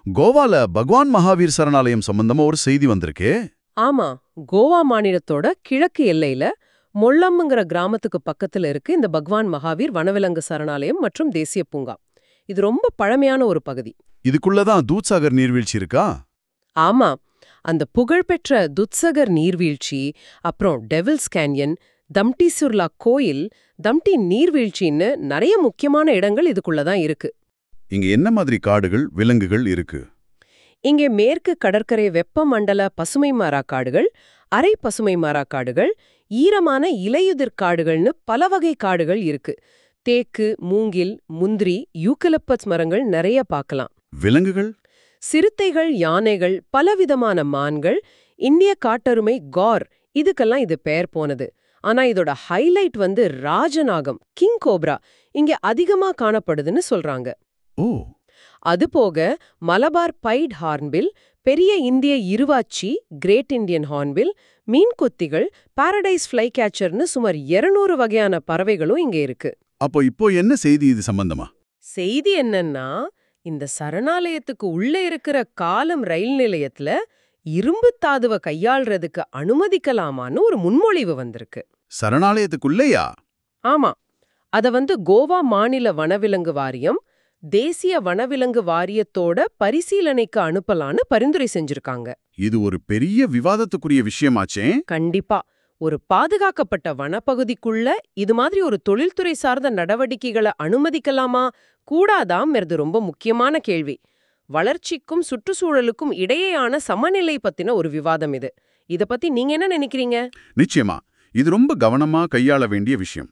கோவால பகவான் மகாவீர் சரணாலயம் சம்பந்தமா ஒரு செய்தி வந்திருக்கே. ஆமா, கோவா மாநிலத்தோட கிழக்கு எல்லையில மொள்ளம்ங்கிற கிராமத்துக்கு பக்கத்துல இருக்கு இந்த பகவான் மகாவீர் வனவிலங்கு சரணாலயம் மற்றும் தேசிய பூங்கா. இது ரொம்ப பழமையான ஒரு பகுதி. இதுக்குள்ளதான் தூத்சாகர் நீர்வீழ்ச்சி இருக்கா? ஆமா, அந்த புகழ்பெற்ற துத்சகர் நீர்வீழ்ச்சி, அப்புறம் டெவில்ஸ் கேன்யன், தம்டி சுர்லா கோயில், தம்டி நீர்வீழ்ச்சின்னு நிறைய முக்கியமான இடங்கள் இதுக்குள்ளதான் இருக்கு. இங்க என்ன மாதிரி காடுகள், விலங்குகள் இருக்கு? இங்கே மேற்கு கடற்கரை வெப்பமண்டல பசுமை மரக்காடுகள், அரை பசுமை மரக்காடுகள், ஈரமான இலையுதிர் காடுகள்னு பல வகை காடுகள் இருக்கு. தேக்கு, மூங்கில், முந்திரி, யூக்கலிப்டஸ் மரங்கள் நிறைய பார்க்கலாம். விலங்குகள்? சிறுத்தைகள், யானைகள், பலவிதமான மான்கள், இந்திய காட்டெருமை கார், இதுக்கெல்லாம் இது பெயர் போனது. ஆனா இதோட ஹைலைட் வந்து ராஜநாகம், கிங் கோப்ரா, இங்க அதிகமா காணப்படுதுன்னு சொல்றாங்க. ஓ, அதுபோக மலபார் பைட் ஹார்ன்பில், பெரிய இந்திய இருவாச்சி, கிரேட் இந்தியன் ஹார்ன்பில், மீன்கொத்திகள், பாரடைஸ் ஃப்ளை கேச்சர்னு சுமார் 200 வகையான பறவைகளும் இங்க இருக்கு. அப்போ இப்போ என்ன செய்தி இது சம்பந்தமா? செய்தி என்னன்னா, இந்த சரணாலயத்துக்கு உள்ள இருக்கிற காலம் ரயில் நிலையத்துல இரும்பு தாதுவை கையாள்றதுக்கு அனுமதிக்கலாமான்னு ஒரு முன்மொழிவு வந்திருக்கு. சரணாலயத்துக்குள்ளேயா? ஆமா, அத வந்து கோவா மாநில வனவிலங்கு வாரியம் தேசிய வனவிலங்கு வாரியத்தோட பரிசீலனைக்கு அனுப்பலான்னு பரிந்துரை செஞ்சிருக்காங்க. இது ஒரு பெரிய விவாதத்துக்குரிய விஷயமாச்சே. கண்டிப்பா, ஒரு பாதுகாக்கப்பட்ட வனப்பகுதிக்குள்ள இது மாதிரி ஒரு தொழில்துறை சார்ந்த நடவடிக்கைகளை அனுமதிக்கலாமா கூடாதாம்ங்கிறது ரொம்ப முக்கியமான கேள்வி. வளர்ச்சிக்கும் சுற்றுச்சூழலுக்கும் இடையேயான சமநிலை பத்தின ஒரு விவாதம் இது. இத பத்தி நீங்க என்ன நினைக்கிறீங்க? நிச்சயமா, இது ரொம்ப கவனமா கையாள வேண்டிய விஷயம்.